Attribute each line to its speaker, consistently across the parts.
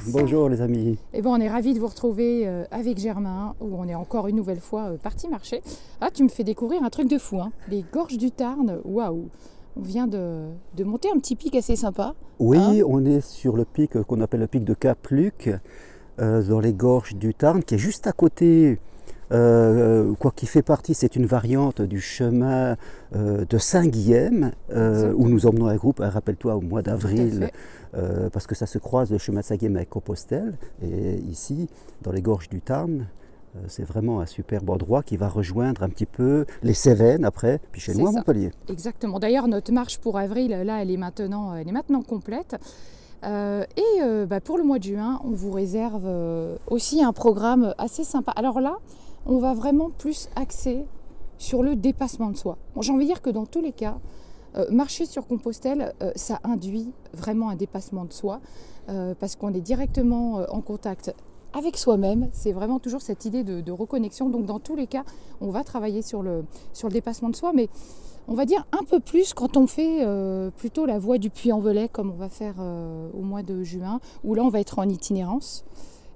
Speaker 1: Bonjour les amis.
Speaker 2: Eh ben, on est ravis de vous retrouver avec Germain, où on est encore une nouvelle fois parti marcher. Ah, tu me fais découvrir un truc de fou, hein. Les gorges du Tarn, waouh. On vient de monter un petit pic assez sympa.
Speaker 1: Oui,
Speaker 2: Hein,
Speaker 1: on est sur le pic qu'on appelle le pic de Cap-Luc, dans les gorges du Tarn, qui est juste à côté, quoi qui fait partie, c'est une variante du chemin de Saint-Guilhem, où nous emmenons un groupe, rappelle-toi, au mois
Speaker 2: tout à
Speaker 1: d'avril,
Speaker 2: fait.
Speaker 1: parce que ça se croise le chemin de Saint-Guilhem avec Compostelle, et ici, dans les gorges du Tarn, c'est vraiment un superbe endroit qui va rejoindre un petit peu les Cévennes après, puis chez
Speaker 2: C'est
Speaker 1: nous à
Speaker 2: ça.
Speaker 1: Montpellier.
Speaker 2: Exactement. D'ailleurs, notre marche pour avril, là, elle est maintenant complète. Pour le mois de juin, on vous réserve aussi un programme assez sympa. Alors là, on va vraiment plus axer sur le dépassement de soi. Bon, j'ai envie de dire que dans tous les cas, marcher sur Compostelle, ça induit vraiment un dépassement de soi, parce qu'on est directement en contact avec soi-même. C'est vraiment toujours cette idée de reconnexion. Donc dans tous les cas, on va travailler sur le dépassement de soi, mais on va dire un peu plus quand on fait plutôt la voie du Puy-en-Velay, comme on va faire au mois de juin, où là on va être en itinérance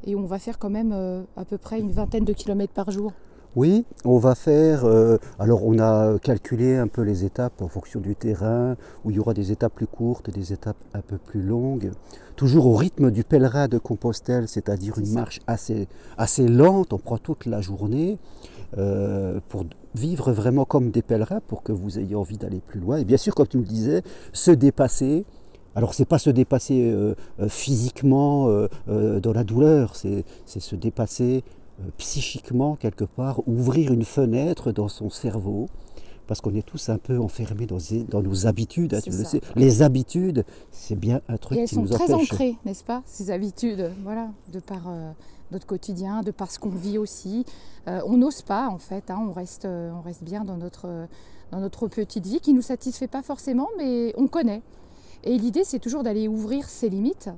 Speaker 2: et on va faire quand même à peu près une vingtaine de kilomètres par jour.
Speaker 1: Oui, on va faire, alors on a calculé un peu les étapes en fonction du terrain, où il y aura des étapes plus courtes et des étapes un peu plus longues, toujours au rythme du pèlerin de Compostelle, c'est-à-dire une
Speaker 2: C'est ça.
Speaker 1: marche assez lente, on prend toute la journée, pour vivre vraiment comme des pèlerins, pour que vous ayez envie d'aller plus loin. Et bien sûr, comme tu le disais, se dépasser. Alors, c'est pas se dépasser physiquement dans la douleur, c'est se dépasser psychiquement quelque part, ouvrir une fenêtre dans son cerveau, parce qu'on est tous un peu enfermés dans nos habitudes, hein,
Speaker 2: C'est
Speaker 1: tu le
Speaker 2: ça.
Speaker 1: sais. Les habitudes, c'est bien un
Speaker 2: Et
Speaker 1: truc
Speaker 2: elles
Speaker 1: qui
Speaker 2: sont
Speaker 1: nous
Speaker 2: très
Speaker 1: empêche.
Speaker 2: ancrées, n'est-ce pas, ces habitudes, voilà, de par notre quotidien, de par ce qu'on vit aussi. On n'ose pas, en fait, hein, on reste bien dans notre petite vie qui ne nous satisfait pas forcément, mais on connaît. Et l'idée, c'est toujours d'aller ouvrir ses limites,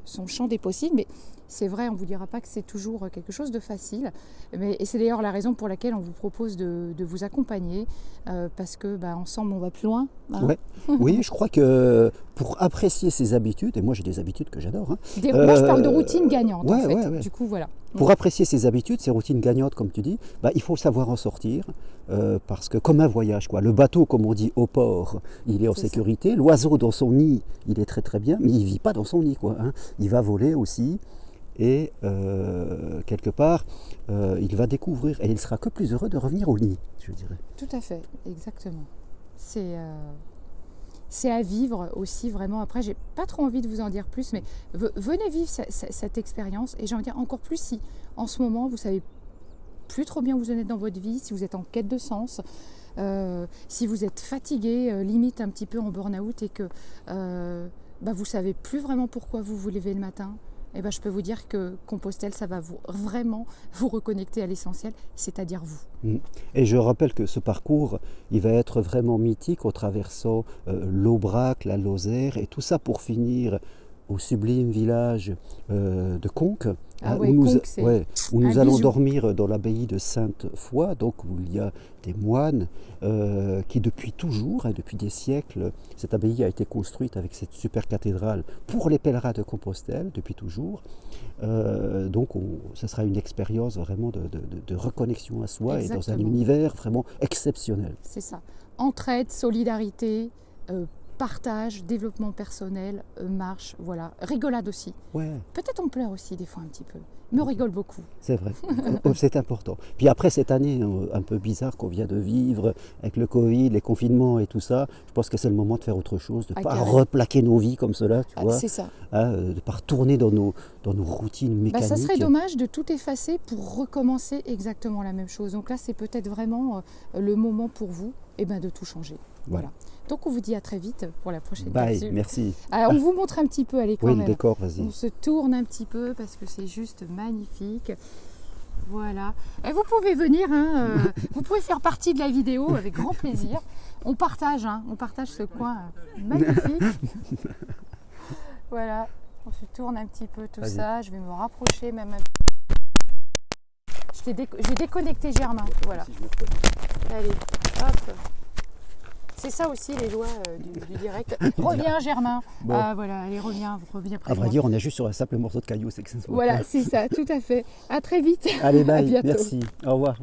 Speaker 2: son champ des possibles. Mais c'est vrai, on ne vous dira pas que c'est toujours quelque chose de facile. Et c'est d'ailleurs la raison pour laquelle on vous propose de vous accompagner, parce que ensemble, on va plus loin. Hein.
Speaker 1: Ouais. Oui, je crois que pour apprécier ses habitudes, et moi j'ai des habitudes que j'adore, hein,
Speaker 2: Là, je parle de routine gagnante, en
Speaker 1: ouais,
Speaker 2: fait.
Speaker 1: ouais, ouais.
Speaker 2: Du coup, voilà.
Speaker 1: Pour apprécier ses habitudes, ses routines gagnantes, comme tu dis, il faut savoir en sortir, parce que comme un voyage, quoi. Le bateau, comme on dit, au port, il est en
Speaker 2: C'est ça.
Speaker 1: sécurité. L'oiseau dans son nid, il est très très bien, mais il ne vit pas dans son nid, quoi, hein. Il va voler aussi, et quelque part, il va découvrir, et il ne sera que plus heureux de revenir au nid, je dirais.
Speaker 2: Tout à fait, exactement. C'est à vivre aussi, vraiment. Après, j'ai pas trop envie de vous en dire plus, mais venez vivre cette expérience. Et j'ai envie de dire encore plus si, en ce moment, vous savez plus trop bien où vous en êtes dans votre vie, si vous êtes en quête de sens, si vous êtes fatigué, limite un petit peu en burn-out, et que vous savez plus vraiment pourquoi vous vous levez le matin. Et je peux vous dire que Compostelle, ça va vraiment vous reconnecter à l'essentiel, c'est-à-dire vous.
Speaker 1: Mm. Et je rappelle que ce parcours, il va être vraiment mythique en traversant l'Aubrac, la Lozère, et tout ça pour finir au sublime village de Conques,
Speaker 2: Ah
Speaker 1: hein,
Speaker 2: ouais, Conques, c'est
Speaker 1: où nous
Speaker 2: un
Speaker 1: allons
Speaker 2: bijou.
Speaker 1: dormir dans l'abbaye de Sainte-Foy, donc où il y a des moines qui depuis toujours, hein, depuis des siècles, cette abbaye a été construite avec cette super cathédrale pour les pèlerins de Compostelle depuis toujours. Ce sera une expérience vraiment de reconnexion à soi et dans un
Speaker 2: Exactement.
Speaker 1: univers vraiment exceptionnel.
Speaker 2: C'est ça. Entraide, solidarité, partage, développement personnel, marche, voilà. Rigolade aussi.
Speaker 1: Ouais,
Speaker 2: Peut-être on pleure aussi des fois un petit peu, mais on rigole beaucoup.
Speaker 1: c'est vrai, c'est important. Puis après cette année un peu bizarre qu'on vient de vivre, avec le Covid, les confinements et tout ça, je pense que c'est le moment de faire autre chose, de ne
Speaker 2: Ah,
Speaker 1: pas
Speaker 2: carrément.
Speaker 1: replaquer nos vies comme cela, tu vois,
Speaker 2: C'est ça.
Speaker 1: hein, de ne pas retourner dans nos routines mécaniques.
Speaker 2: Ça serait dommage de tout effacer pour recommencer exactement la même chose. Donc là, c'est peut-être vraiment le moment pour vous de tout changer. Voilà. Donc on vous dit à très vite pour la prochaine
Speaker 1: Bye,
Speaker 2: capsule.
Speaker 1: merci.
Speaker 2: Alors, on vous montre un petit peu, allez quand
Speaker 1: Oui,
Speaker 2: même.
Speaker 1: le décor, vas-y.
Speaker 2: On se tourne un petit peu parce que c'est juste magnifique. Voilà. Et vous pouvez venir, hein, vous pouvez faire partie de la vidéo avec grand plaisir. On partage ce coin magnifique. Voilà. On se tourne un petit peu tout ça. Je vais me rapprocher même. J'ai déconnecté Germain. Voilà. Allez, hop. C'est ça aussi les joies du direct. Reviens Germain.
Speaker 1: Bon.
Speaker 2: Ah voilà, allez reviens près
Speaker 1: À
Speaker 2: de
Speaker 1: vrai
Speaker 2: moi.
Speaker 1: dire, on est juste sur un simple morceau de caillou, c'est que ça se voit
Speaker 2: Voilà,
Speaker 1: pas.
Speaker 2: c'est ça, tout à fait. À très vite.
Speaker 1: Allez,
Speaker 2: À
Speaker 1: bye,
Speaker 2: bientôt.
Speaker 1: merci, au revoir.